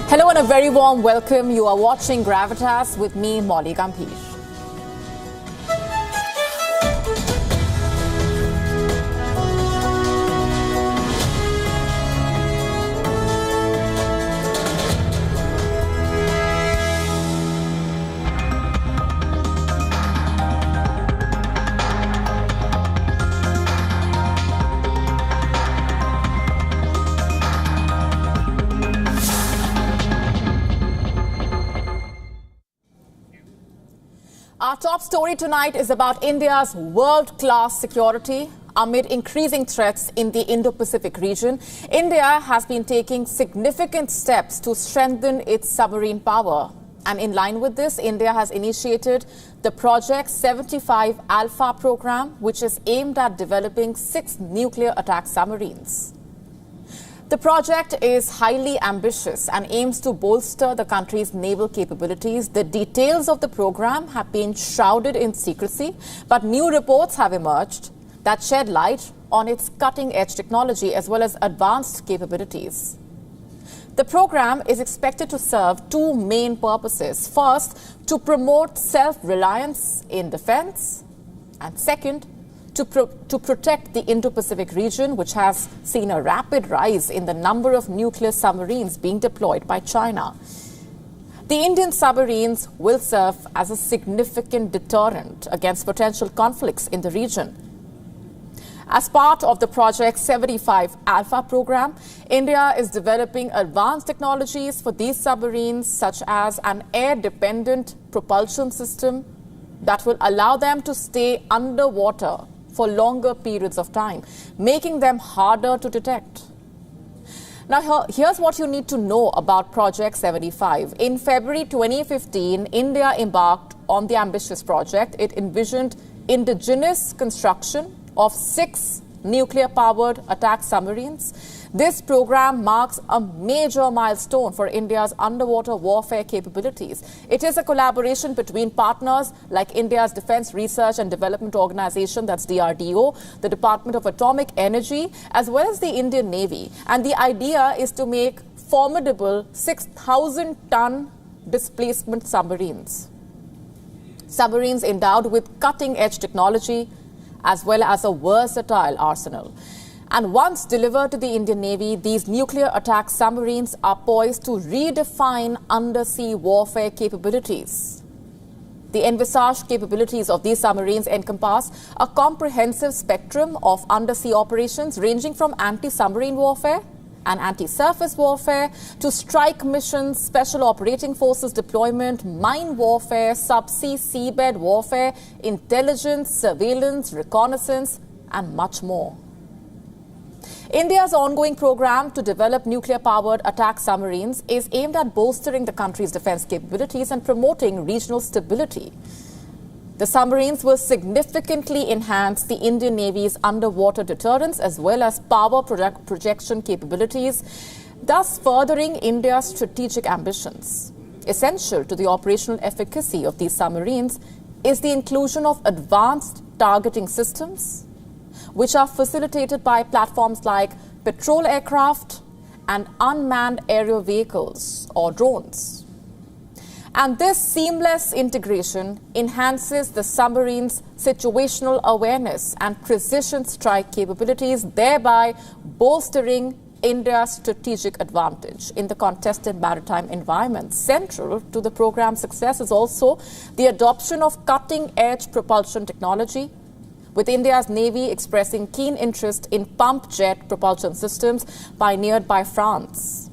Hello and a very warm welcome. You are watching Gravitas with me, Molly Gambhir. Our top story tonight is about India's world-class security. Amid increasing threats in the Indo-Pacific region, India has been taking significant steps to strengthen its submarine power. And in line with this, India has initiated the Project 75 Alpha program, which is aimed at developing 6 nuclear attack submarines. The project is highly ambitious and aims to bolster the country's naval capabilities. The details of the program have been shrouded in secrecy, but new reports have emerged that shed light on its cutting-edge technology as well as advanced capabilities. The program is expected to serve 2 main purposes. First, to promote self-reliance in defense, and second, to protect the Indo-Pacific region, which has seen a rapid rise in the number of nuclear submarines being deployed by China. The Indian submarines will serve as a significant deterrent against potential conflicts in the region. As part of the Project 75 Alpha program, India is developing advanced technologies for these submarines, such as an air-dependent propulsion system that will allow them to stay underwater for longer periods of time, making them harder to detect. Now, here's what you need to know about Project 75. In February 2015, India embarked on the ambitious project. It envisioned indigenous construction of 6 nuclear-powered attack submarines. This program marks a major milestone for India's underwater warfare capabilities. It is a collaboration between partners like India's Defense Research and Development Organization, that's DRDO, the Department of Atomic Energy, as well as the Indian Navy. And the idea is to make formidable 6,000-ton displacement submarines. Submarines endowed with cutting-edge technology as well as a versatile arsenal. And once delivered to the Indian Navy, these nuclear attack submarines are poised to redefine undersea warfare capabilities. The envisaged capabilities of these submarines encompass a comprehensive spectrum of undersea operations ranging from anti-submarine warfare and anti-surface warfare to strike missions, special operating forces deployment, mine warfare, subsea seabed warfare, intelligence, surveillance, reconnaissance, and much more. India's ongoing program to develop nuclear-powered attack submarines is aimed at bolstering the country's defense capabilities and promoting regional stability. The submarines will significantly enhance the Indian Navy's underwater deterrence as well as power projection capabilities, thus furthering India's strategic ambitions. Essential to the operational efficacy of these submarines is the inclusion of advanced targeting systems, which are facilitated by platforms like patrol aircraft and unmanned aerial vehicles or drones. And this seamless integration enhances the submarine's situational awareness and precision strike capabilities, thereby bolstering India's strategic advantage in the contested maritime environment. Central to the program's success is also the adoption of cutting-edge propulsion technology, with India's Navy expressing keen interest in pump jet propulsion systems pioneered by France.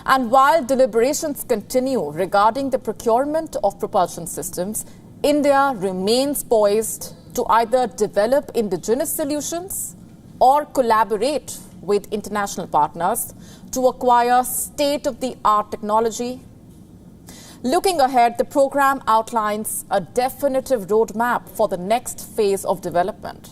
And while deliberations continue regarding the procurement of propulsion systems, India remains poised to either develop indigenous solutions or collaborate with international partners to acquire state-of-the-art technology. Looking ahead, the program outlines a definitive roadmap for the next phase of development.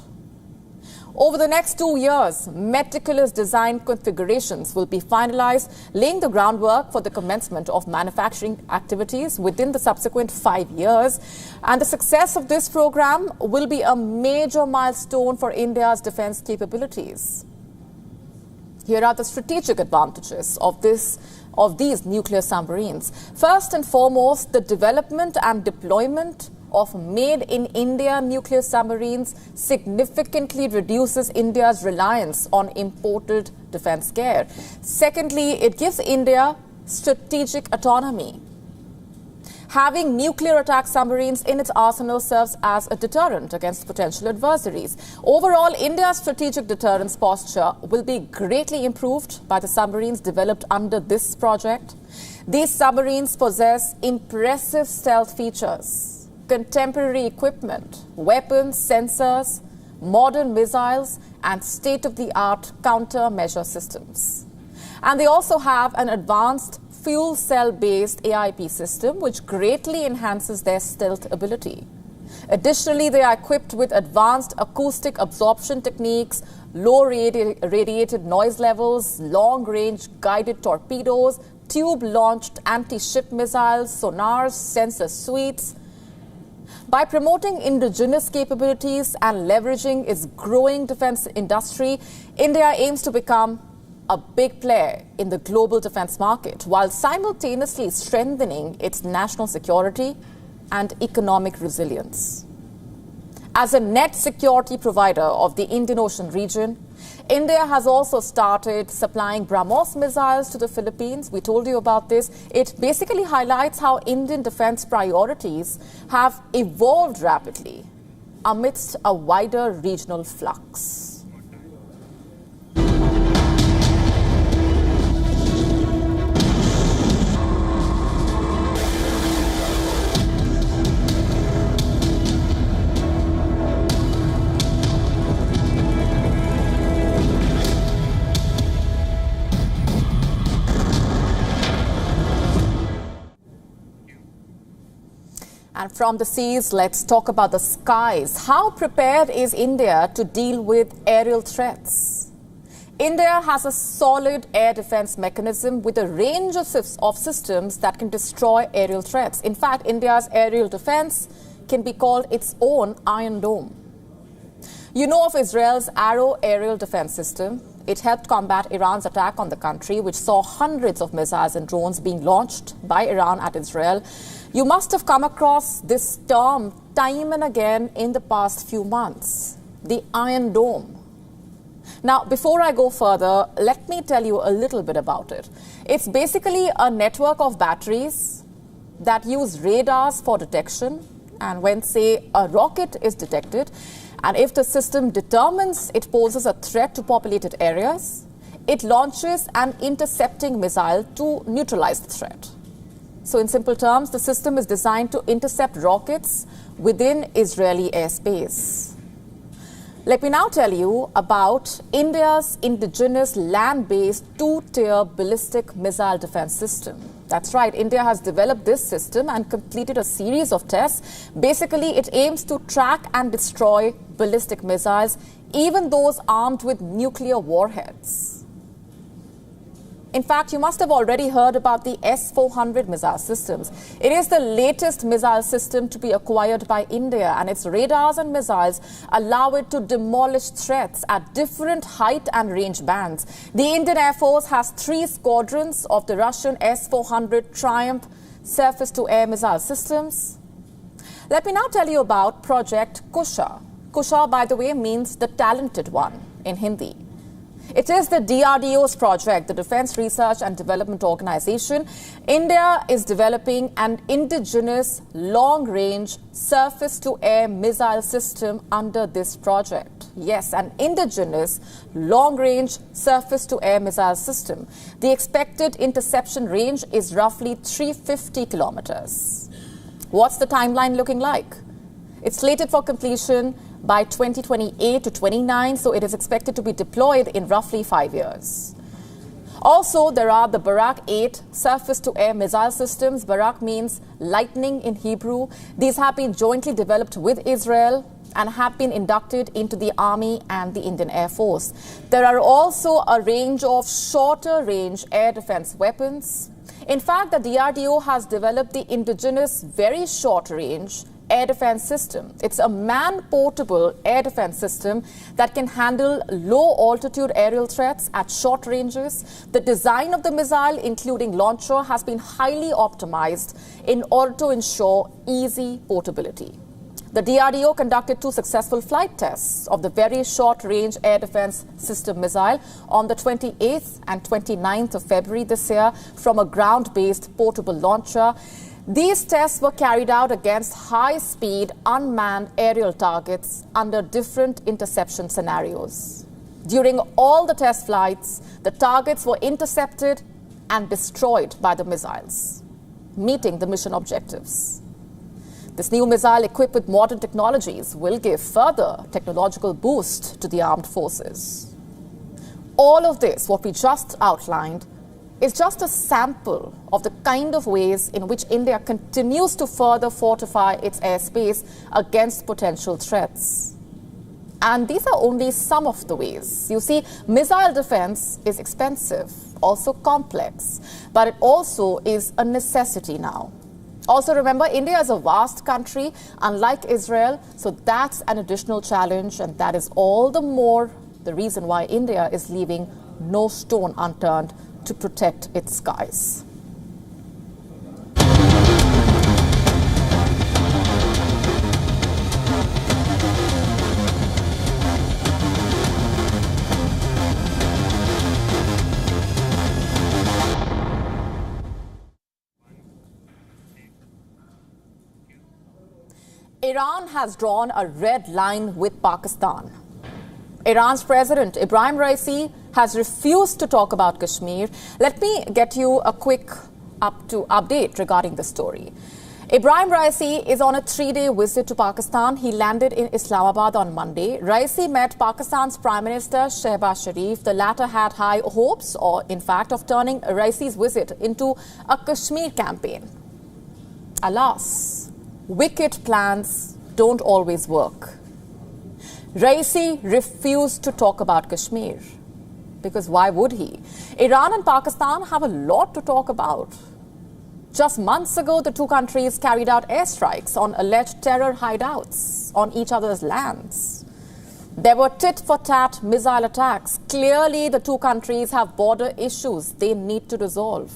Over the next 2 years, meticulous design configurations will be finalized, laying the groundwork for the commencement of manufacturing activities within the subsequent 5 years. And the success of this program will be a major milestone for India's defense capabilities. Here are the strategic advantages of this of these nuclear submarines. First and foremost, the development and deployment of made-in-India nuclear submarines significantly reduces India's reliance on imported defense gear. Secondly, it gives India strategic autonomy. Having nuclear attack submarines in its arsenal serves as a deterrent against potential adversaries. Overall, India's strategic deterrence posture will be greatly improved by the submarines developed under this project. These submarines possess impressive stealth features, contemporary equipment, weapons, sensors, modern missiles, and state-of-the-art countermeasure systems. And they also have an advanced fuel cell-based AIP system, which greatly enhances their stealth ability. Additionally, they are equipped with advanced acoustic absorption techniques, low radiated noise levels, long-range guided torpedoes, tube-launched anti-ship missiles, sonars, sensor suites. By promoting indigenous capabilities and leveraging its growing defense industry, India aims to become a big player in the global defense market while simultaneously strengthening its national security and economic resilience. As a net security provider of the Indian Ocean region, India has also started supplying BrahMos missiles to the Philippines. We told you about this. It basically highlights how Indian defense priorities have evolved rapidly amidst a wider regional flux. And from the seas, let's talk about the skies. How prepared is India to deal with aerial threats? India has a solid air defense mechanism with a range of systems that can destroy aerial threats. In fact, India's aerial defense can be called its own Iron Dome. You know of Israel's Arrow aerial defense system. It helped combat Iran's attack on the country, which saw hundreds of missiles and drones being launched by Iran at Israel. You must have come across this term time and again in the past few months, the Iron Dome. Now, before I go further, let me tell you a little bit about it. It's basically a network of batteries that use radars for detection. And when, say, a rocket is detected, and if the system determines it poses a threat to populated areas, it launches an intercepting missile to neutralize the threat. So in simple terms, the system is designed to intercept rockets within Israeli airspace. Let me now tell you about India's indigenous land-based two-tier ballistic missile defense system. That's right, India has developed this system and completed a series of tests. Basically, it aims to track and destroy ballistic missiles, even those armed with nuclear warheads. In fact, you must have already heard about the S-400 missile systems. It is the latest missile system to be acquired by India, and its radars and missiles allow it to demolish threats at different height and range bands. The Indian Air Force has 3 squadrons of the Russian S-400 Triumph surface-to-air missile systems. Let me now tell you about Project Kusha. Kusha, by the way, means the talented one in Hindi. It is the DRDO's project, the Defense Research and Development Organization. India is developing an indigenous long-range surface-to-air missile system under this project. Yes, an indigenous long-range surface-to-air missile system. The expected interception range is roughly 350 kilometers. What's the timeline looking like? It's slated for completion by 2028 to 29, so it is expected to be deployed in roughly 5 years. Also, there are the Barak 8 surface-to-air missile systems. Barak means lightning in Hebrew. These have been jointly developed with Israel and have been inducted into the Army and the Indian Air Force. There are also a range of shorter-range air defense weapons. In fact, the DRDO has developed the indigenous very short-range air defense system. It's a man-portable air defense system that can handle low-altitude aerial threats at short ranges. The design of the missile, including launcher, has been highly optimized in order to ensure easy portability. The DRDO conducted 2 successful flight tests of the very short-range air defense system missile on the 28th and 29th of February this year from a ground-based portable launcher. These tests were carried out against high-speed unmanned aerial targets under different interception scenarios. During all the test flights, the targets were intercepted and destroyed by the missiles, meeting the mission objectives. This new missile, equipped with modern technologies, will give further technological boost to the armed forces. All of this, what we just outlined, is just a sample of the kind of ways in which India continues to further fortify its airspace against potential threats. And these are only some of the ways. You see, missile defense is expensive, also complex, but it also is a necessity now. Also remember, India is a vast country, unlike Israel, so that's an additional challenge, and that is all the more the reason why India is leaving no stone unturned to protect its skies. Iran has drawn a red line with Pakistan. Iran's President Ibrahim Raisi has refused to talk about Kashmir. Let me get you a quick update regarding the story. Ibrahim Raisi is on a 3-day visit to Pakistan. He landed in Islamabad on Monday. Raisi met Pakistan's Prime Minister Shehbaz Sharif. The latter had high hopes, or in fact, of turning Raisi's visit into a Kashmir campaign. Alas, wicked plans don't always work. Raisi refused to talk about Kashmir. Because why would he? Iran and Pakistan have a lot to talk about. Just months ago, the two countries carried out airstrikes on alleged terror hideouts on each other's lands. There were tit-for-tat missile attacks. Clearly, the two countries have border issues they need to resolve.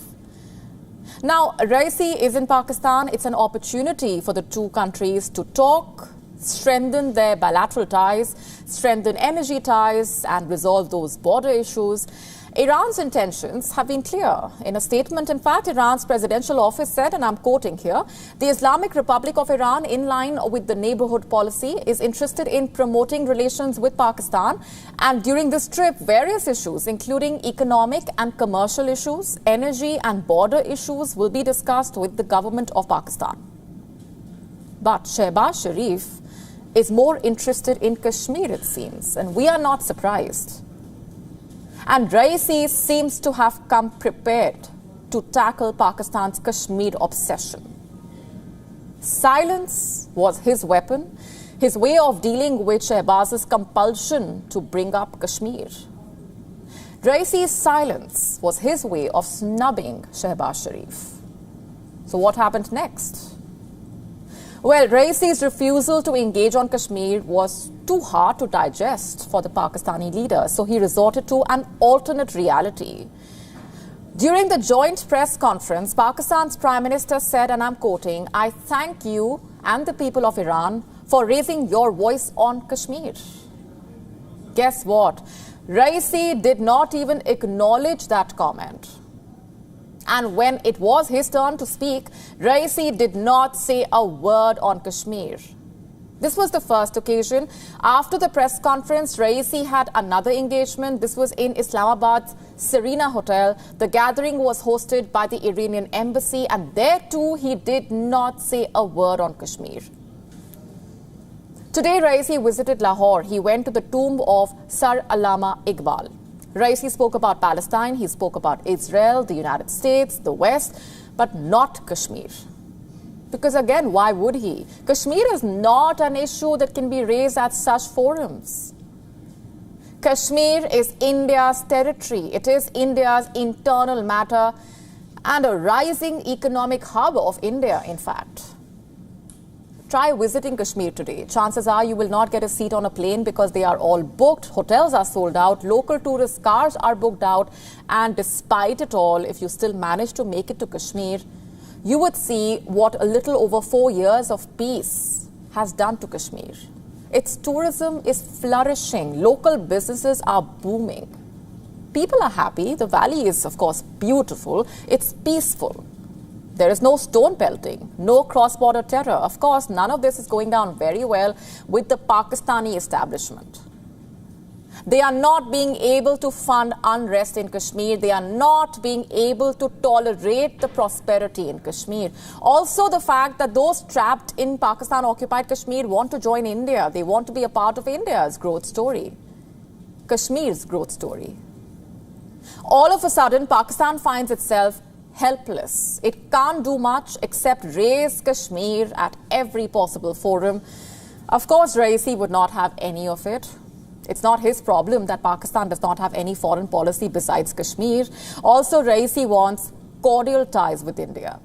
Now, Raisi is in Pakistan. It's an opportunity for the two countries to talk, strengthen their bilateral ties, strengthen energy ties, and resolve those border issues. Iran's intentions have been clear. In a statement, in fact, Iran's presidential office said, and I'm quoting here, the Islamic Republic of Iran, in line with the neighborhood policy, is interested in promoting relations with Pakistan. And during this trip, various issues, including economic and commercial issues, energy and border issues, will be discussed with the government of Pakistan. But Shehbaz Sharif is more interested in Kashmir, it seems, and we are not surprised. And Raisi seems to have come prepared to tackle Pakistan's Kashmir obsession. Silence was his weapon, his way of dealing with Shehbaz's compulsion to bring up Kashmir. Raisi's silence was his way of snubbing Shehbaz Sharif. So what happened next? Well, Raisi's refusal to engage on Kashmir was too hard to digest for the Pakistani leader, so he resorted to an alternate reality. During the joint press conference, Pakistan's Prime Minister said, and I'm quoting, "I thank you and the people of Iran for raising your voice on Kashmir." Guess what? Raisi did not even acknowledge that comment. And when it was his turn to speak, Raisi did not say a word on Kashmir. This was the first occasion. After the press conference, Raisi had another engagement. This was in Islamabad's Serena Hotel. The gathering was hosted by the Iranian embassy, and there too he did not say a word on Kashmir. Today, Raisi visited Lahore. He went to the tomb of Sir Allama Iqbal. Raisi spoke about Palestine, he spoke about Israel, the United States, the West, but not Kashmir. Because again, why would he? Kashmir is not an issue that can be raised at such forums. Kashmir is India's territory. It is India's internal matter and a rising economic hub of India, in fact. Try visiting Kashmir today. Chances are you will not get a seat on a plane because they are all booked. Hotels are sold out. Local tourist cars are booked out. And despite it all, if you still manage to make it to Kashmir, you would see what a little over 4 years of peace has done to Kashmir. Its tourism is flourishing. Local businesses are booming. People are happy. The valley is, of course, beautiful. It's peaceful. There is no stone pelting, no cross-border terror. Of course, none of this is going down very well with the Pakistani establishment. They are not being able to fund unrest in Kashmir. They are not being able to tolerate the prosperity in Kashmir. Also, the fact that those trapped in Pakistan-occupied Kashmir want to join India. They want to be a part of India's growth story, Kashmir's growth story. All of a sudden, Pakistan finds itself helpless. It can't do much except raise Kashmir at every possible forum. Of course, Raisi would not have any of it. It's not his problem that Pakistan does not have any foreign policy besides Kashmir. Also, Raisi wants cordial ties with India.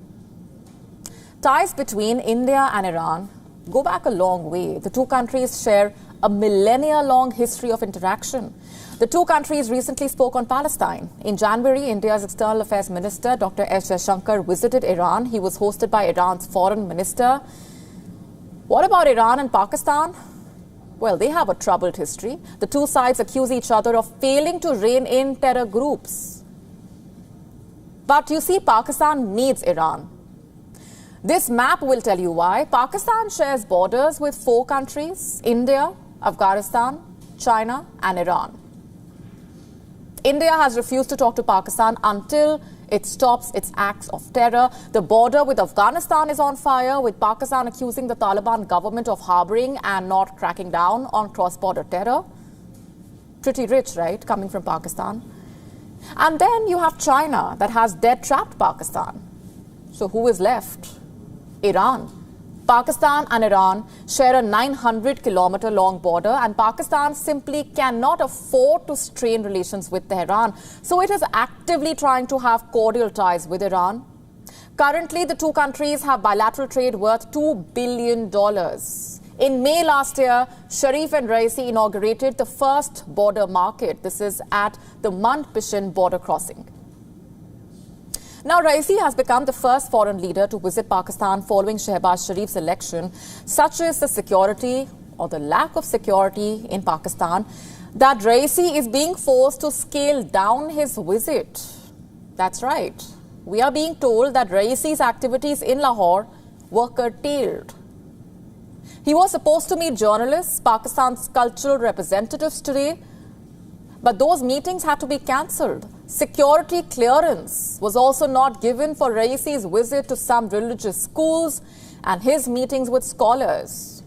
Ties between India and Iran go back a long way. The two countries share a millennia-long history of interaction. The two countries recently spoke on Palestine. In January, India's External Affairs Minister, Dr. S. Jaishankar, visited Iran. He was hosted by Iran's foreign minister. What about Iran and Pakistan? Well, they have a troubled history. The two sides accuse each other of failing to rein in terror groups. But you see, Pakistan needs Iran. This map will tell you why. Pakistan shares borders with 4 countries: India, Afghanistan, China, and Iran. India has refused to talk to Pakistan until it stops its acts of terror. The border with Afghanistan is on fire, with Pakistan accusing the Taliban government of harboring and not cracking down on cross-border terror. Pretty rich, right, coming from Pakistan. And then you have China that has dead-trapped Pakistan. So who is left? Iran. Pakistan and Iran share a 900-kilometer-long border, and Pakistan simply cannot afford to strain relations with Tehran. So it is actively trying to have cordial ties with Iran. Currently, the two countries have bilateral trade worth $2 billion. In May last year, Sharif and Raisi inaugurated the first border market. This is at the Mand-Pishin border crossing. Now, Raisi has become the first foreign leader to visit Pakistan following Shehbaz Sharif's election. Such is the security or the lack of security in Pakistan that Raisi is being forced to scale down his visit. That's right. We are being told that Raisi's activities in Lahore were curtailed. He was supposed to meet journalists, Pakistan's cultural representatives today, but those meetings had to be cancelled. Security clearance was also not given for Raisi's visit to some religious schools and his meetings with scholars.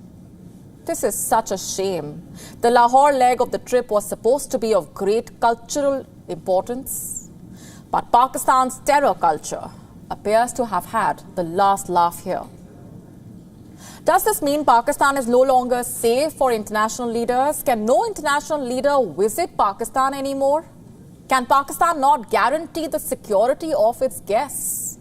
This is such a shame. The Lahore leg of the trip was supposed to be of great cultural importance, but Pakistan's terror culture appears to have had the last laugh here. Does this mean Pakistan is no longer safe for international leaders? Can no international leader visit Pakistan anymore? Can Pakistan not guarantee the security of its guests?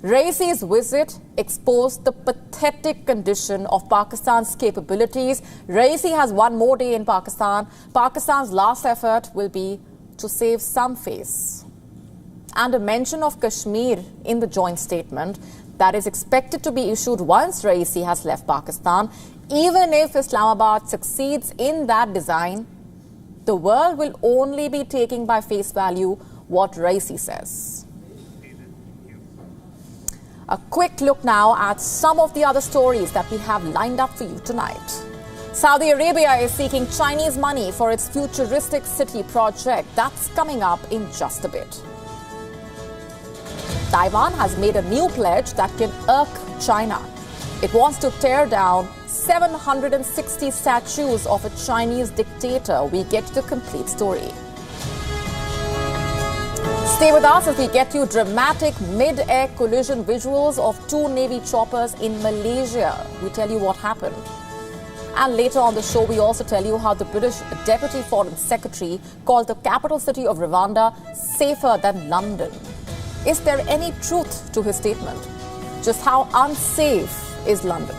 Raisi's visit exposed the pathetic condition of Pakistan's capabilities. Raisi has one more day in Pakistan. Pakistan's last effort will be to save some face. And a mention of Kashmir in the joint statement that is expected to be issued once Raisi has left Pakistan. Even if Islamabad succeeds in that design, the world will only be taking by face value what Raisi says. A quick look now at some of the other stories that we have lined up for you tonight. Saudi Arabia is seeking Chinese money for its futuristic city project. That's coming up in just a bit. Taiwan has made a new pledge that can irk China. It wants to tear down 760 statues of a Chinese dictator. We get to the complete story. Stay with us as we get you dramatic mid-air collision visuals of 2 Navy choppers in Malaysia. We tell you what happened. And later on the show, we also tell you how the British Deputy Foreign Secretary called the capital city of Rwanda safer than London. Is there any truth to his statement? Just how unsafe is London.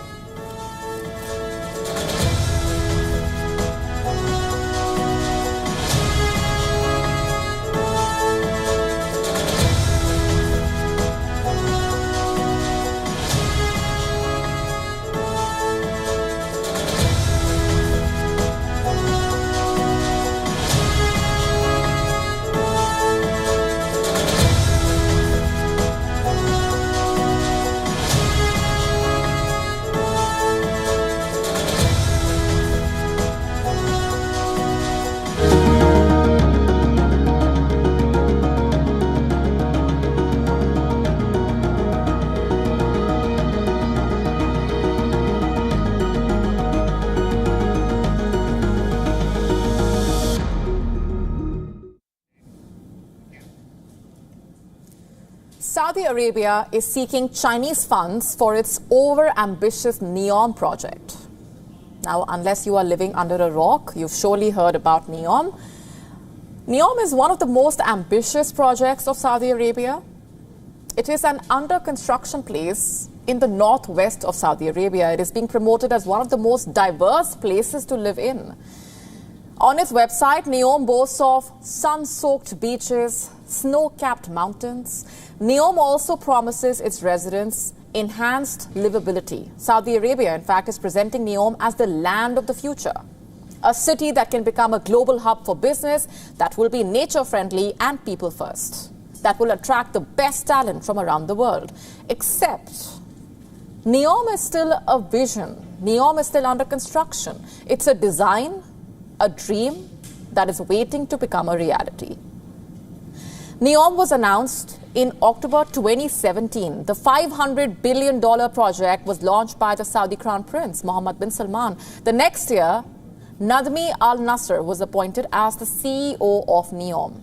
Saudi Arabia is seeking Chinese funds for its over-ambitious NEOM project. Now, unless you are living under a rock, you've surely heard about NEOM. NEOM is one of the most ambitious projects of Saudi Arabia. It is an under-construction place in the northwest of Saudi Arabia. It is being promoted as one of the most diverse places to live in. On its website, NEOM boasts of sun-soaked beaches, snow-capped mountains. NEOM also promises its residents enhanced livability. Saudi Arabia, in fact, is presenting NEOM as the land of the future. A city that can become a global hub for business, that will be nature-friendly and people-first, that will attract the best talent from around the world. Except, NEOM is still a vision. NEOM is still under construction. It's a design, a dream that is waiting to become a reality. NEOM was announced in October 2017. The $500 billion project was launched by the Saudi Crown Prince, Mohammed bin Salman. The next year, Nadmi Al Nasser was appointed as the CEO of NEOM.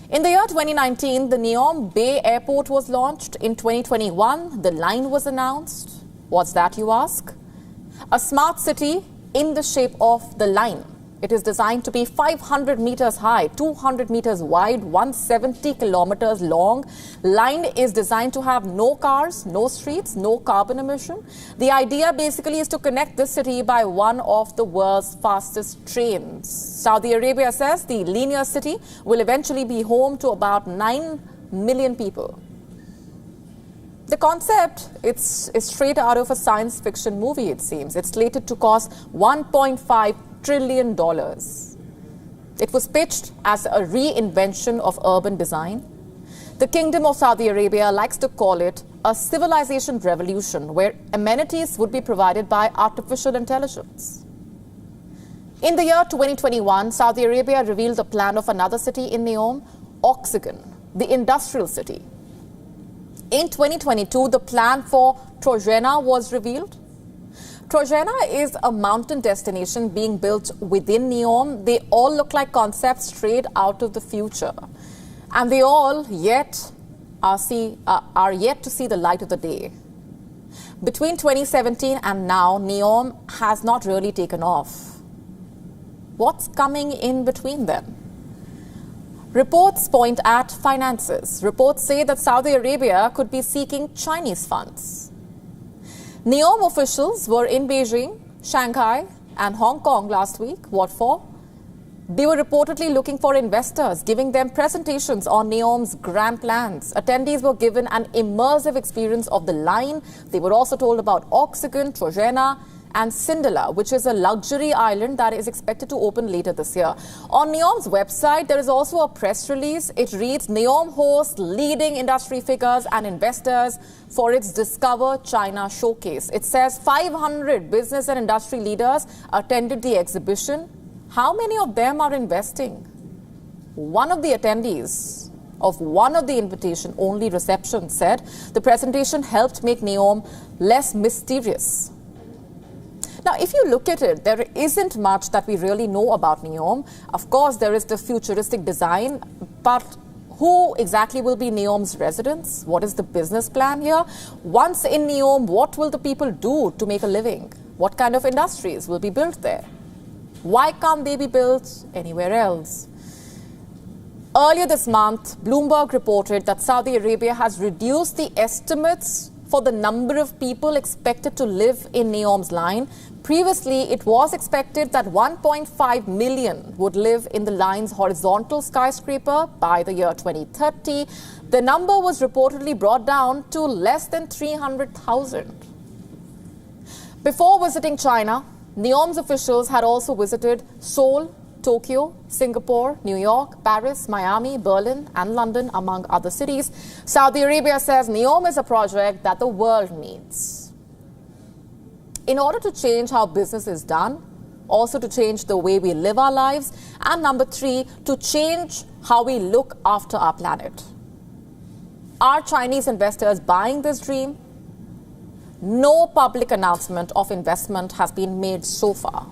In the year 2019, the NEOM Bay Airport was launched. In 2021, the line was announced. What's that, you ask? A smart city in the shape of the line. It is designed to be 500 meters high, 200 meters wide, 170 kilometers long. Line is designed to have no cars, no streets, no carbon emission. The idea basically is to connect this city by one of the world's fastest trains. Saudi Arabia says the linear city will eventually be home to about 9 million people. The concept, it's straight out of a science fiction movie, it seems. It's slated to cost $1.5 trillion. It was pitched as a reinvention of urban design. The Kingdom of Saudi Arabia likes to call it a civilization revolution where amenities would be provided by artificial intelligence. In the year 2021, Saudi Arabia revealed the plan of another city in NEOM, Oxygen, the industrial city. In 2022, the plan for Trojena was revealed. Trojena is a mountain destination being built within NEOM. They all look like concepts straight out of the future. And they all are yet to see the light of the day. Between 2017 and now, NEOM has not really taken off. What's coming in between them? Reports point at finances. Reports say that Saudi Arabia could be seeking Chinese funds. NEOM officials were in Beijing, Shanghai, and Hong Kong last week. What for? They were reportedly looking for investors, giving them presentations on NEOM's grand plans. Attendees were given an immersive experience of the line. They were also told about Oxygen, Trojena, and Sindala, which is a luxury island that is expected to open later this year. On NEOM's website, there is also a press release. It reads, NEOM hosts leading industry figures and investors for its Discover China showcase. It says 500 business and industry leaders attended the exhibition. How many of them are investing? One of the attendees of one of the invitation-only receptions said the presentation helped make NEOM less mysterious. Now, if you look at it, there isn't much that we really know about NEOM. Of course, there is the futuristic design, but who exactly will be NEOM's residents? What is the business plan here? Once in NEOM, what will the people do to make a living? What kind of industries will be built there? Why can't they be built anywhere else? Earlier this month, Bloomberg reported that Saudi Arabia has reduced the estimates for the number of people expected to live in NEOM's line. Previously, it was expected that 1.5 million would live in the line's horizontal skyscraper by the year 2030. The number was reportedly brought down to less than 300,000. Before visiting China, NEOM's officials had also visited Seoul, Tokyo, Singapore, New York, Paris, Miami, Berlin, and London, among other cities. Saudi Arabia says NEOM is a project that the world needs. In order to change how business is done, also to change the way we live our lives, and number 3, to change how we look after our planet. Are Chinese investors buying this dream? No public announcement of investment has been made so far.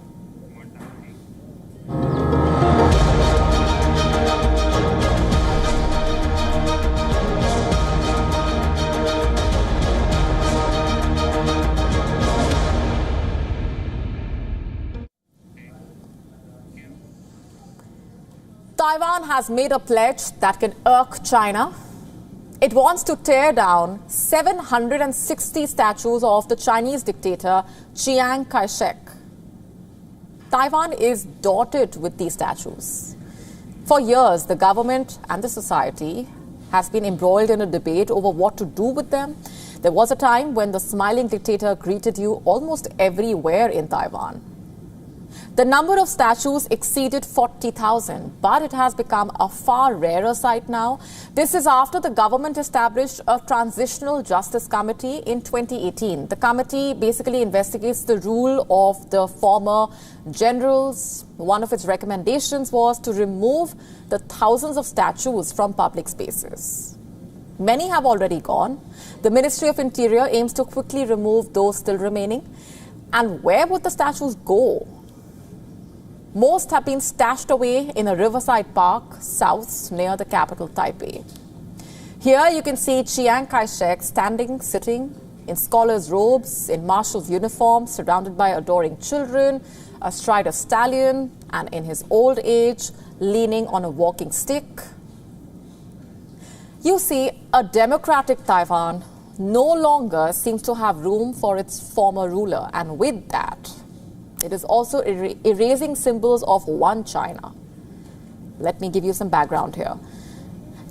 Taiwan has made a pledge that can irk China. It wants to tear down 760 statues of the Chinese dictator Chiang Kai-shek. Taiwan is dotted with these statues. For years, the government and the society has been embroiled in a debate over what to do with them. There was a time when the smiling dictator greeted you almost everywhere in Taiwan. The number of statues exceeded 40,000, but it has become a far rarer sight now. This is after the government established a Transitional Justice Committee in 2018. The committee basically investigates the rule of the former generals. One of its recommendations was to remove the thousands of statues from public spaces. Many have already gone. The Ministry of Interior aims to quickly remove those still remaining. And where would the statues go? Most have been stashed away in a riverside park south near the capital, Taipei. Here you can see Chiang Kai-shek standing, sitting in scholar's robes, in marshal's uniform, surrounded by adoring children, astride a stallion, and in his old age, leaning on a walking stick. You see, a democratic Taiwan no longer seems to have room for its former ruler, and with that, it is also erasing symbols of one China. Let me give you some background here.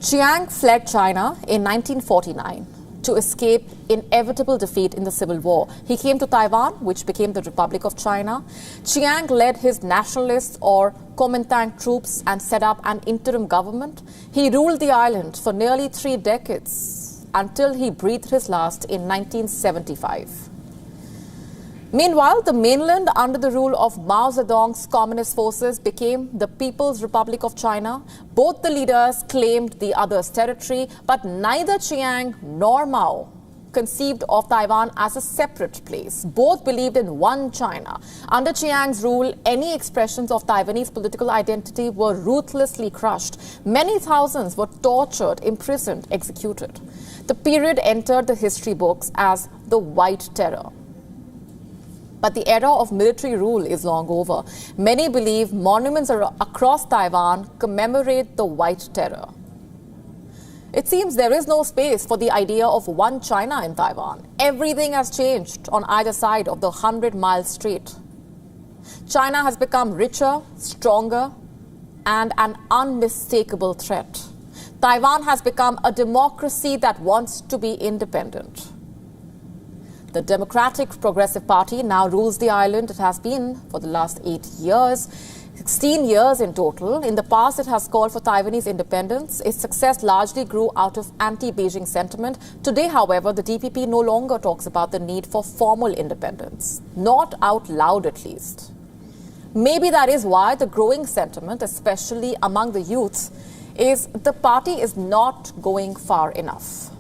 Chiang fled China in 1949 to escape inevitable defeat in the Civil War. He came to Taiwan, which became the Republic of China. Chiang led his nationalist or Kuomintang troops and set up an interim government. He ruled the island for nearly 3 decades until he breathed his last in 1975. Meanwhile, the mainland, under the rule of Mao Zedong's communist forces, became the People's Republic of China. Both the leaders claimed the other's territory, but neither Chiang nor Mao conceived of Taiwan as a separate place. Both believed in one China. Under Chiang's rule, any expressions of Taiwanese political identity were ruthlessly crushed. Many thousands were tortured, imprisoned, executed. The period entered the history books as the White Terror. But the era of military rule is long over. Many believe monuments across Taiwan commemorate the White Terror. It seems there is no space for the idea of one China in Taiwan. Everything has changed on either side of the 100-mile strait. China has become richer, stronger, and an unmistakable threat. Taiwan has become a democracy that wants to be independent. The Democratic Progressive Party now rules the island. It has been for the last 8 years, 16 years in total. In the past, it has called for Taiwanese independence. Its success largely grew out of anti-Beijing sentiment. Today, however, the DPP no longer talks about the need for formal independence, not out loud at least. Maybe that is why the growing sentiment, especially among the youth, is the party is not going far enough.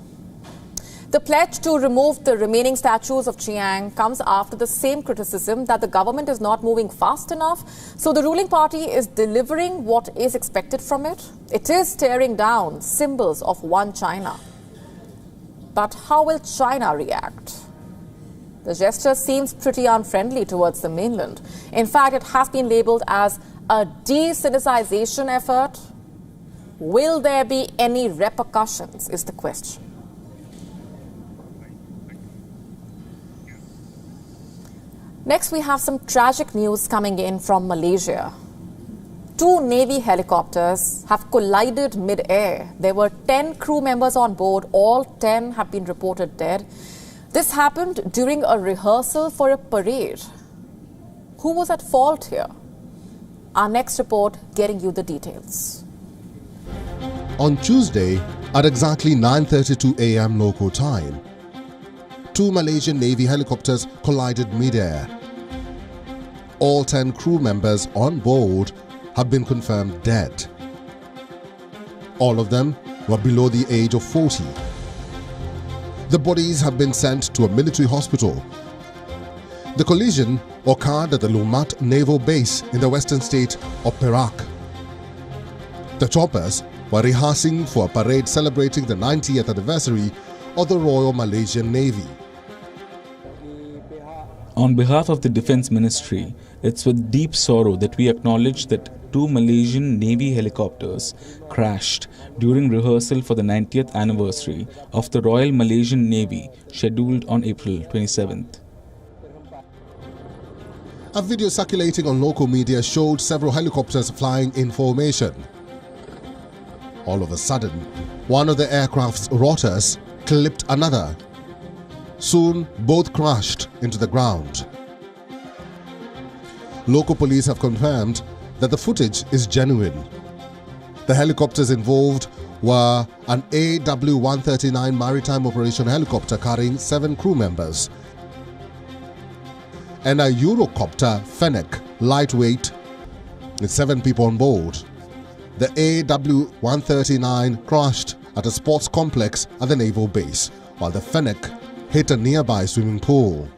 The pledge to remove the remaining statues of Chiang comes after the same criticism that the government is not moving fast enough. So the ruling party is delivering what is expected from it. It is tearing down symbols of one China. But how will China react? The gesture seems pretty unfriendly towards the mainland. In fact, it has been labeled as a de-Sinicization effort. Will there be any repercussions is the question. Next, we have some tragic news coming in from Malaysia. 2 Navy helicopters have collided mid-air. There were 10 crew members on board. All 10 have been reported dead. This happened during a rehearsal for a parade. Who was at fault here? Our next report getting you the details. On Tuesday, at exactly 9:32 a.m. local time, 2 Malaysian Navy helicopters collided mid-air. All 10 crew members on board have been confirmed dead. All of them were below the age of 40. The bodies have been sent to a military hospital. The collision occurred at the Lumat Naval Base in the western state of Perak. The choppers were rehearsing for a parade celebrating the 90th anniversary of the Royal Malaysian Navy. On behalf of the Defence Ministry, it's with deep sorrow that we acknowledge that 2 Malaysian Navy helicopters crashed during rehearsal for the 90th anniversary of the Royal Malaysian Navy scheduled on April 27th. A video circulating on local media showed several helicopters flying in formation. All of a sudden, one of the aircraft's rotors clipped another. Soon, both crashed into the ground. Local police have confirmed that the footage is genuine. The helicopters involved were an AW-139 maritime operation helicopter carrying 7 crew members and a Eurocopter Fennec lightweight with 7 people on board. The AW-139 crashed at a sports complex at the naval base, while the Fennec hit a nearby swimming pool.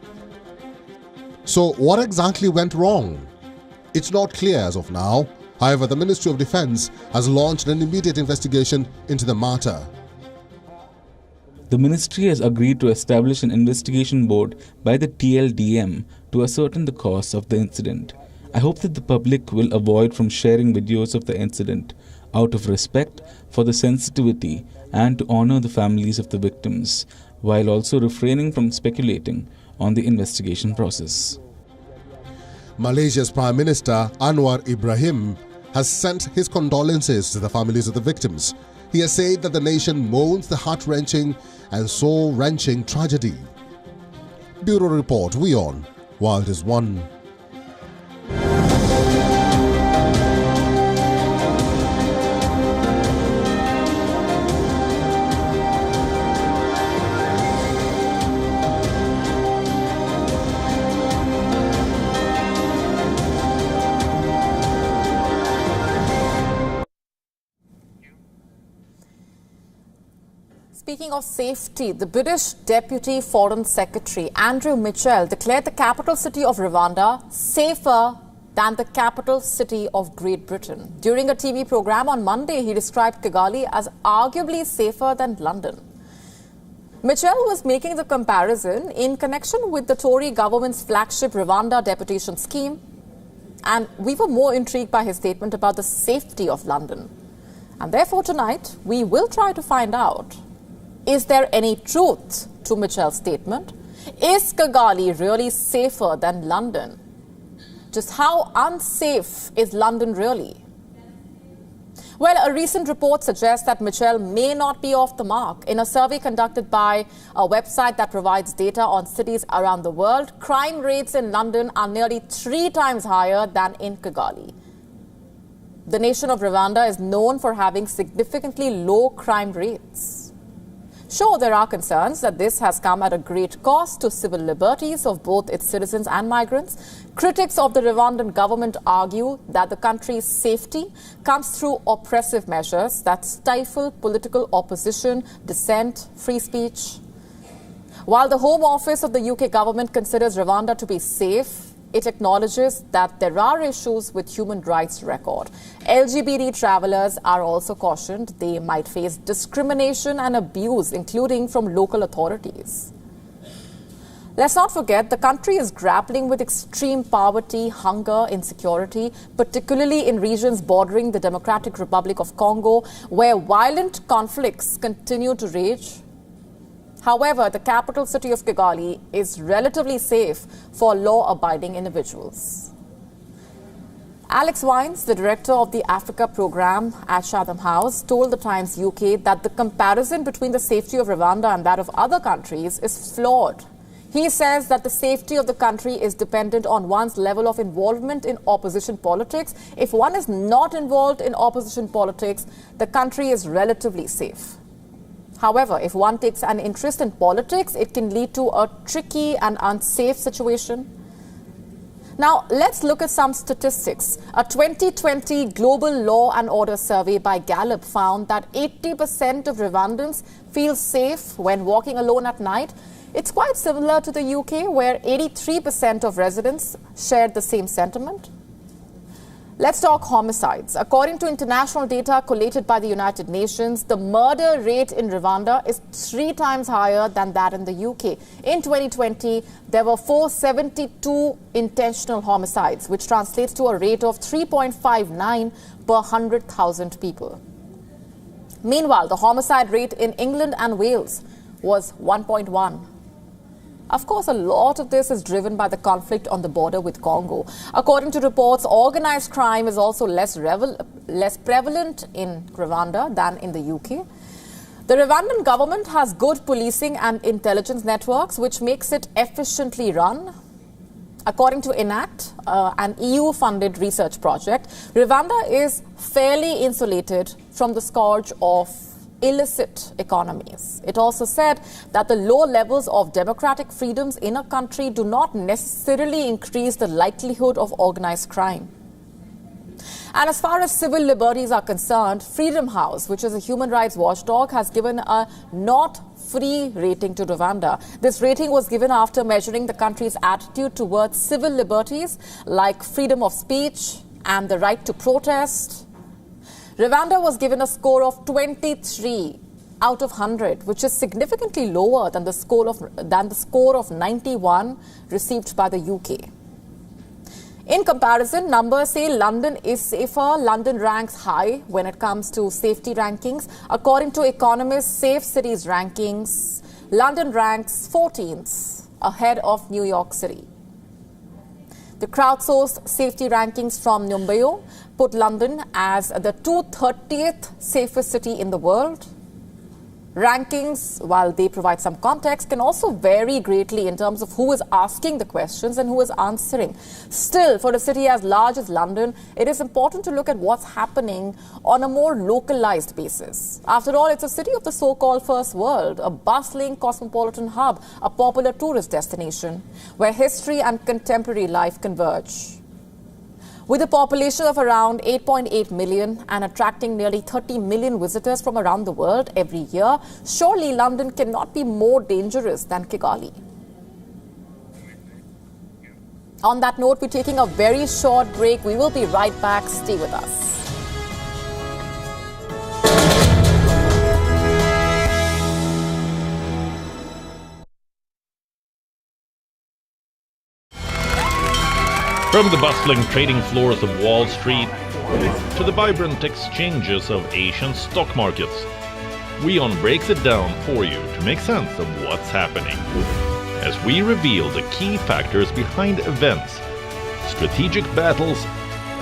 So what exactly went wrong? It's not clear as of now. However, the Ministry of Defence has launched an immediate investigation into the matter. The ministry has agreed to establish an investigation board by the TLDM to ascertain the cause of the incident. I hope that the public will avoid from sharing videos of the incident out of respect for the sensitivity and to honor the families of the victims, while also refraining from speculating on the investigation process. Malaysia's Prime Minister Anwar Ibrahim has sent his condolences to the families of the victims. He has said that the nation mourns the heart-wrenching and soul-wrenching tragedy. Bureau Report, WION, World is One. Speaking of safety, the British Deputy Foreign Secretary Andrew Mitchell declared the capital city of Rwanda safer than the capital city of Great Britain. During a TV program on Monday, he described Kigali as arguably safer than London. Mitchell was making the comparison in connection with the Tory government's flagship Rwanda deputation scheme, and we were more intrigued by his statement about the safety of London. And therefore tonight, we will try to find out, is there any truth to Mitchell's statement? Is Kigali really safer than London? Just how unsafe is London really? Well, a recent report suggests that Mitchell may not be off the mark. In a survey conducted by a website that provides data on cities around the world, crime rates in London are nearly 3 times higher than in Kigali. The nation of Rwanda is known for having significantly low crime rates. Sure, there are concerns that this has come at a great cost to civil liberties of both its citizens and migrants. Critics of the Rwandan government argue that the country's safety comes through oppressive measures that stifle political opposition, dissent, free speech. While the Home Office of the UK government considers Rwanda to be safe, it acknowledges that there are issues with human rights record. LGBT travelers are also cautioned they might face discrimination and abuse, including from local authorities. Let's not forget, the country is grappling with extreme poverty, hunger, insecurity, particularly in regions bordering the Democratic Republic of Congo, where violent conflicts continue to rage. However, the capital city of Kigali is relatively safe for law-abiding individuals. Alex Wines, the director of the Africa program at Chatham House, told the Times UK that the comparison between the safety of Rwanda and that of other countries is flawed. He says that the safety of the country is dependent on one's level of involvement in opposition politics. If one is not involved in opposition politics, the country is relatively safe. However, if one takes an interest in politics, it can lead to a tricky and unsafe situation. Now, let's look at some statistics. A 2020 Global Law and Order survey by Gallup found that 80% of Rwandans feel safe when walking alone at night. It's quite similar to the UK, where 83% of residents shared the same sentiment. Let's talk homicides. According to international data collated by the United Nations, the murder rate in Rwanda is 3 times higher than that in the UK. In 2020, there were 472 intentional homicides, which translates to a rate of 3.59 per 100,000 people. Meanwhile, the homicide rate in England and Wales was 1.1. Of course, a lot of this is driven by the conflict on the border with Congo. According to reports, organized crime is also less prevalent in Rwanda than in the UK. The Rwandan government has good policing and intelligence networks, which makes it efficiently run. According to ENACT, an EU-funded research project, Rwanda is fairly insulated from the scourge of illicit economies. It also said that the low levels of democratic freedoms in a country do not necessarily increase the likelihood of organized crime. And as far as civil liberties are concerned, Freedom House, which is a human rights watchdog, has given a not free rating to Rwanda. This rating was given after measuring the country's attitude towards civil liberties like freedom of speech and the right to protest. Rwanda was given a score of 23 out of 100, which is significantly lower than the score of 91 received by the UK. In comparison, numbers say London is safer. London ranks high when it comes to safety rankings. According to Economist Safe Cities rankings, London ranks 14th, ahead of New York City. The crowdsourced safety rankings from Numbeo put London as the 230th safest city in the world. Rankings, while they provide some context, can also vary greatly in terms of who is asking the questions and who is answering. Still, for a city as large as London, it is important to look at what's happening on a more localized basis. After all, it's a city of the so-called first world, a bustling cosmopolitan hub, a popular tourist destination, where history and contemporary life converge. With a population of around 8.8 million and attracting nearly 30 million visitors from around the world every year, surely London cannot be more dangerous than Kigali. On that note, we're taking a very short break. We will be right back. Stay with us. From the bustling trading floors of Wall Street to the vibrant exchanges of Asian stock markets, WION breaks it down for you to make sense of what's happening, as we reveal the key factors behind events, strategic battles,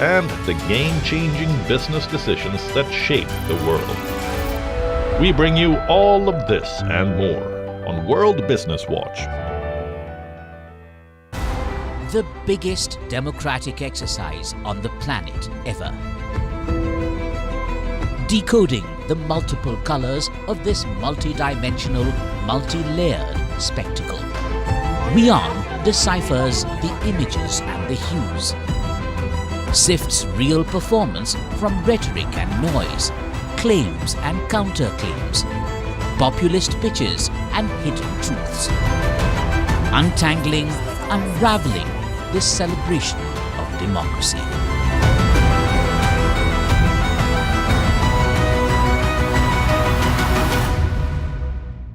and the game-changing business decisions that shape the world. We bring you all of this and more on World Business Watch. The biggest democratic exercise on the planet ever. Decoding the multiple colors of this multi-dimensional, multi-layered spectacle. WION deciphers the images and the hues. Sifts real performance from rhetoric and noise, claims and counterclaims, populist pitches and hidden truths. Untangling, unraveling this celebration of democracy.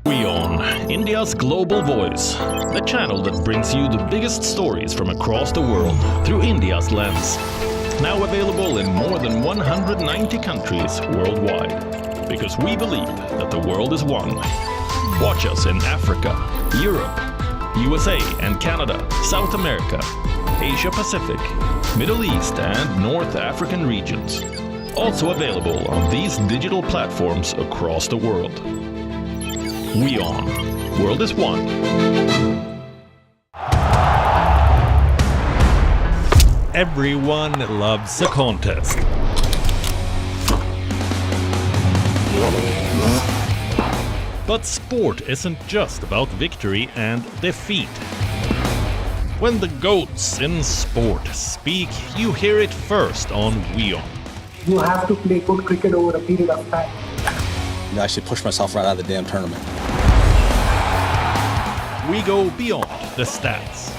WION, India's global voice, the channel that brings you the biggest stories from across the world through India's lens. Now available in more than 190 countries worldwide, because we believe that the world is one Watch us in Africa, Europe, USA and Canada, South America, Asia Pacific, Middle East and North African regions. Also available on these digital platforms across the world. WION. World is one. Everyone loves a contest. But sport isn't just about victory and defeat. When the GOATs in sport speak, you hear it first on WION. You have to play good cricket over a period of time. I actually pushed myself right out of the damn tournament. We go beyond the stats.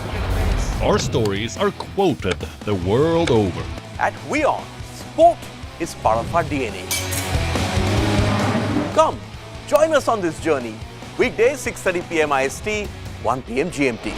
Our stories are quoted the world over. At WION, sport is part of our DNA. Come, join us on this journey. Weekdays 6:30 PM IST, 1 PM GMT.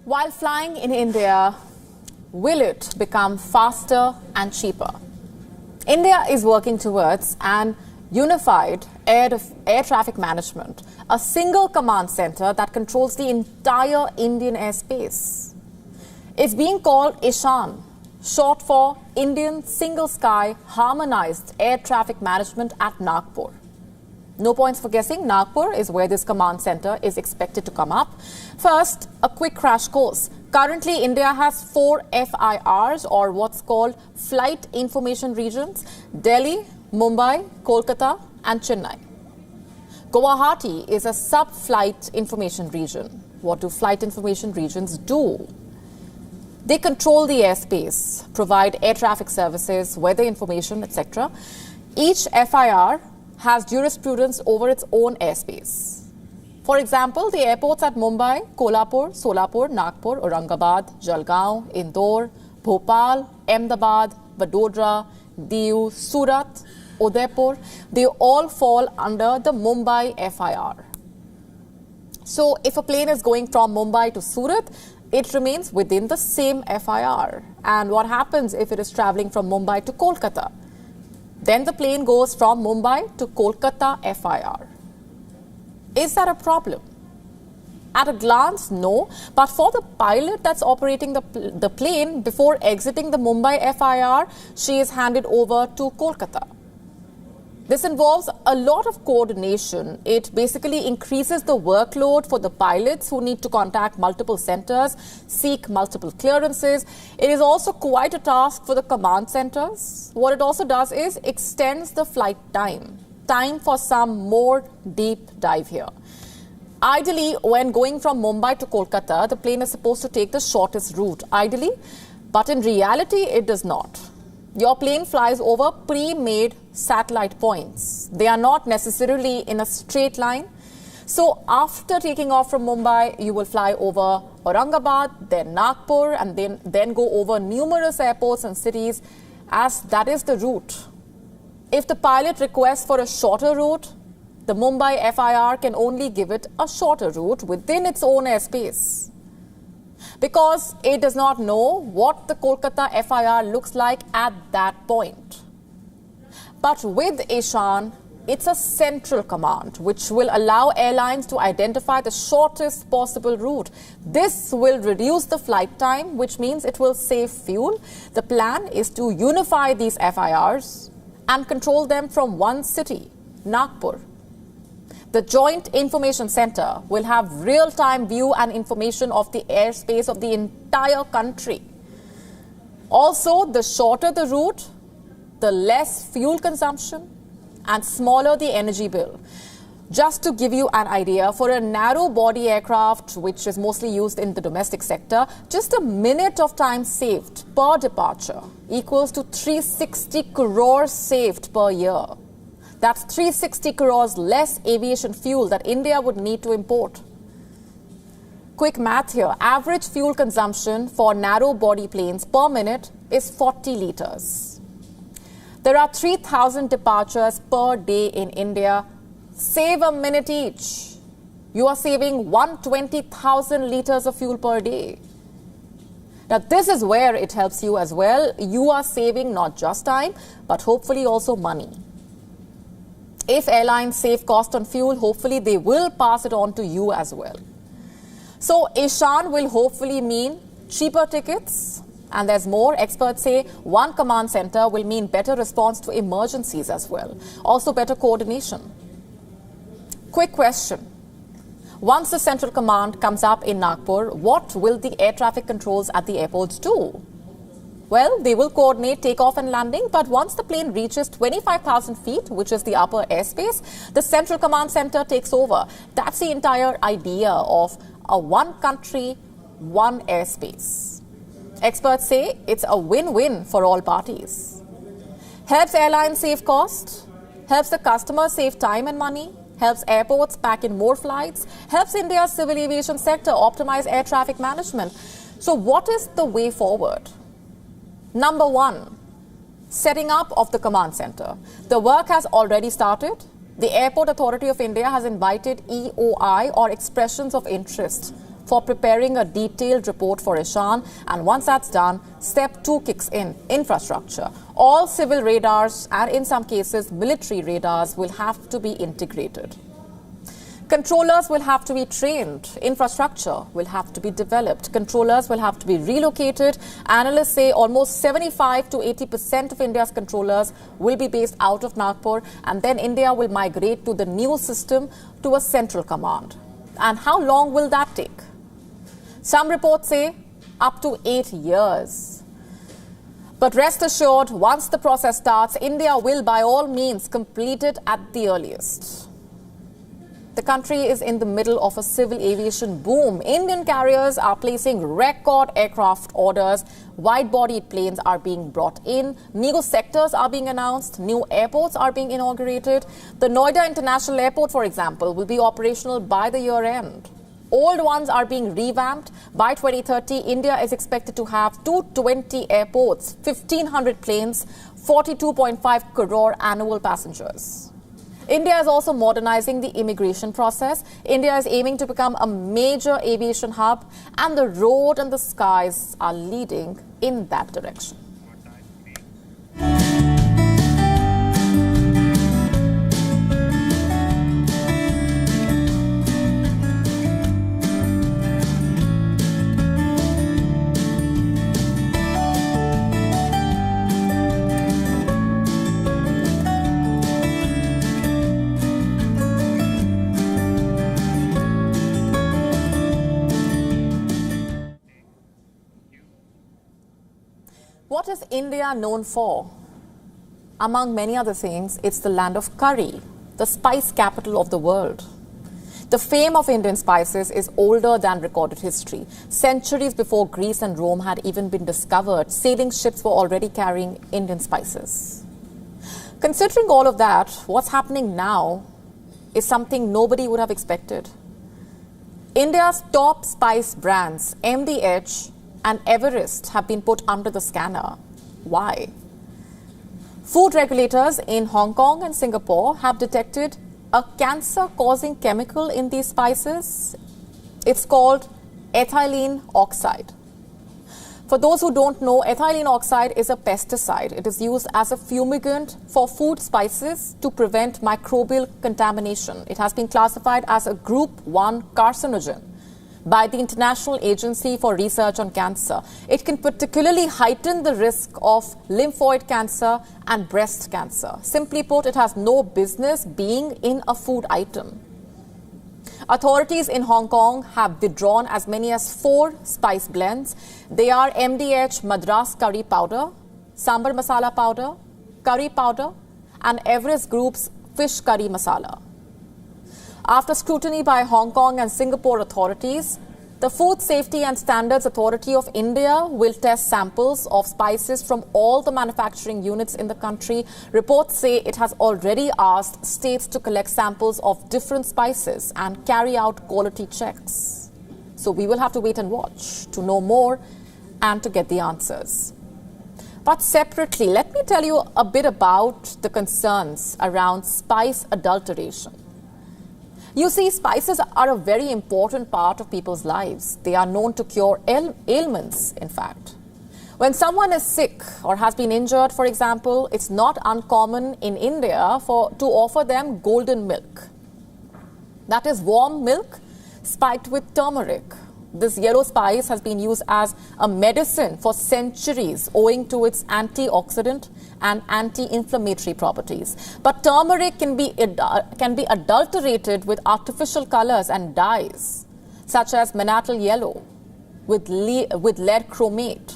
While flying in India, will it become faster and cheaper? India is working towards an unified air traffic management, a single command center that controls the entire Indian airspace. It's being called ISHAN, short for Indian Single Sky Harmonized Air Traffic Management at Nagpur. No points for guessing. Nagpur is where this command center is expected to come up. First, a quick crash course. Currently, India has 4 FIRs, or what's called Flight Information Regions: Delhi, Mumbai, Kolkata and Chennai. Guwahati is a sub-flight information region. What do flight information regions do? They control the airspace, provide air traffic services, weather information, etc. Each FIR has jurisprudence over its own airspace. For example, the airports at Mumbai, Kolhapur, Solapur, Nagpur, Aurangabad, Jalgaon, Indore, Bhopal, Ahmedabad, Vadodara, Diu, Surat, Udaipur, they all fall under the Mumbai FIR. So if a plane is going from Mumbai to Surat, it remains within the same FIR. And what happens if it is traveling from Mumbai to Kolkata? Then the plane goes from Mumbai to Kolkata FIR. Is that a problem? At a glance, no. But for the pilot that's operating the plane, before exiting the Mumbai FIR, she is handed over to Kolkata. This involves a lot of coordination. It basically increases the workload for the pilots who need to contact multiple centers, seek multiple clearances. It is also quite a task for the command centers. What it also does is extends the flight time for some more deep dive here. Ideally, when going from Mumbai to Kolkata, the plane is supposed to take the shortest route, ideally, but in reality, it does not. Your plane flies over pre-made satellite points. They are not necessarily in a straight line. So after taking off from Mumbai, you will fly over Aurangabad, then Nagpur, and then go over numerous airports and cities, as that is the route. If the pilot requests for a shorter route, the Mumbai FIR can only give it a shorter route within its own airspace, because it does not know what the Kolkata FIR looks like at that point. But with ISHAN, it's a central command which will allow airlines to identify the shortest possible route. This will reduce the flight time, which means it will save fuel. The plan is to unify these FIRs and control them from one city, Nagpur. The Joint Information Center will have real-time view and information of the airspace of the entire country. Also, the shorter the route, the less fuel consumption and smaller the energy bill. Just to give you an idea, for a narrow-body aircraft, which is mostly used in the domestic sector, just a minute of time saved per departure equals to 360 crores saved per year. That's 360 crores less aviation fuel that India would need to import. Quick math here. Average fuel consumption for narrow-body planes per minute is 40 liters. There are 3,000 departures per day in India. Save a minute each. You are saving 120,000 liters of fuel per day. Now, this is where it helps you as well. You are saving not just time, but hopefully also money. If airlines save cost on fuel, hopefully they will pass it on to you as well. So, Ishan will hopefully mean cheaper tickets. And there's more. Experts say one command center will mean better response to emergencies as well. Also better coordination. Quick question. Once the central command comes up in Nagpur, what will the air traffic controls at the airports do? Well, they will coordinate takeoff and landing, but once the plane reaches 25,000 feet, which is the upper airspace, the central command center takes over. That's the entire idea of a one country, one airspace. Experts say it's a win-win for all parties. Helps airlines save cost, helps the customers save time and money, helps airports pack in more flights, helps India's civil aviation sector optimize air traffic management. So what is the way forward? Number one, setting up of the command center. The work has already started. The Airport Authority of India has invited EOI or expressions of interest for preparing a detailed report for Ishan, and once that's done, step 2 kicks in, infrastructure. All civil radars and in some cases military radars will have to be integrated. Controllers will have to be trained. Infrastructure will have to be developed. Controllers will have to be relocated. Analysts say almost 75 to 80% of India's controllers will be based out of Nagpur, and then India will migrate to the new system to a central command. And how long will that take? Some reports say up to 8 years. But rest assured, once the process starts, India will by all means complete it at the earliest. The country is in the middle of a civil aviation boom. Indian carriers are placing record aircraft orders. Wide-bodied planes are being brought in. New sectors are being announced. New airports are being inaugurated. The Noida International Airport, for example, will be operational by the year end. Old ones are being revamped. By 2030, India is expected to have 220 airports, 1,500 planes, 42.5 crore annual passengers. India is also modernizing the immigration process. India is aiming to become a major aviation hub, and the road and the skies are leading in that direction. What is India known for? Among many other things, it's the land of curry, the spice capital of the world. The fame of Indian spices is older than recorded history. Centuries before Greece and Rome had even been discovered, sailing ships were already carrying Indian spices. Considering all of that, what's happening now is something nobody would have expected. India's top spice brands, MDH and Everest, have been put under the scanner. Why? Food regulators in Hong Kong and Singapore have detected a cancer-causing chemical in these spices. It's called ethylene oxide. For those who don't know, ethylene oxide is a pesticide. It is used as a fumigant for food spices to prevent microbial contamination. It has been classified as a Group 1 carcinogen by the International Agency for Research on Cancer. It can particularly heighten the risk of lymphoid cancer and breast cancer. Simply put, it has no business being in a food item. Authorities in Hong Kong have withdrawn as many as 4 spice blends. They are MDH Madras curry powder, Sambar masala powder, curry powder, and Everest Group's fish curry masala. After scrutiny by Hong Kong and Singapore authorities, the Food Safety and Standards Authority of India will test samples of spices from all the manufacturing units in the country. Reports say it has already asked states to collect samples of different spices and carry out quality checks. So we will have to wait and watch to know more and to get the answers. But separately, let me tell you a bit about the concerns around spice adulteration. You see, spices are a very important part of people's lives. They are known to cure ailments, in fact. When someone is sick or has been injured, for example, it's not uncommon in India to offer them golden milk. That is warm milk spiked with turmeric. This yellow spice has been used as a medicine for centuries owing to its antioxidant and anti-inflammatory properties. But turmeric can be adulterated with artificial colors and dyes, such as mannatol yellow, with lead chromate,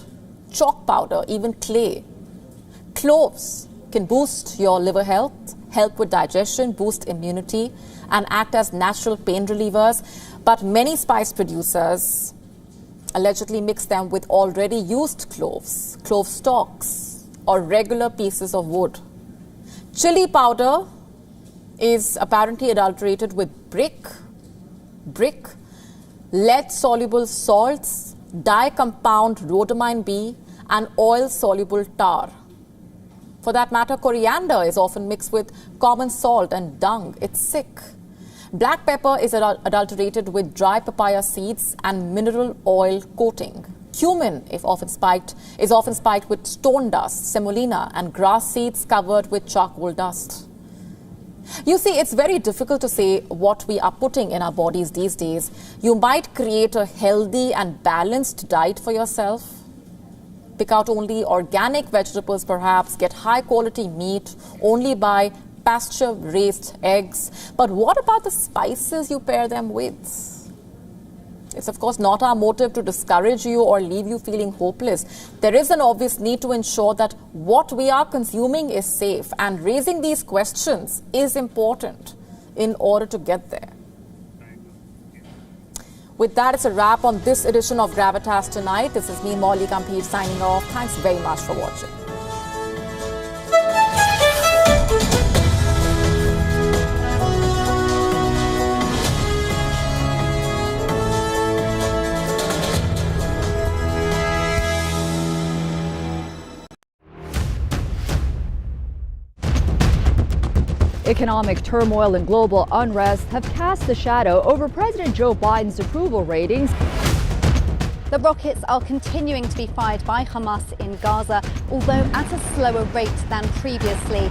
chalk powder, even clay. Cloves can boost your liver health, help with digestion, boost immunity, and act as natural pain relievers. But many spice producers allegedly mix them with already used cloves, clove stalks, or regular pieces of wood. Chili powder is apparently adulterated with brick, lead-soluble salts, dicompound rhodamine B, and oil-soluble tar. For that matter, coriander is often mixed with common salt and dung. It's sick. Black pepper is adulterated with dry papaya seeds and mineral oil coating. Cumin is often spiked with stone dust, semolina, and grass seeds covered with charcoal dust. You see, it's very difficult to say what we are putting in our bodies these days. You might create a healthy and balanced diet for yourself. Pick out only organic vegetables, perhaps. Get high-quality meat. Only buy pasture-raised eggs. But what about the spices you pair them with? It's of course not our motive to discourage you or leave you feeling hopeless. There is an obvious need to ensure that what we are consuming is safe, and raising these questions is important in order to get there. With that, it's a wrap on this edition of Gravitas Tonight. This is me, Molly Gambhir, signing off. Thanks very much for watching. Economic turmoil and global unrest have cast a shadow over President Joe Biden's approval ratings. The rockets are continuing to be fired by Hamas in Gaza, although at a slower rate than previously.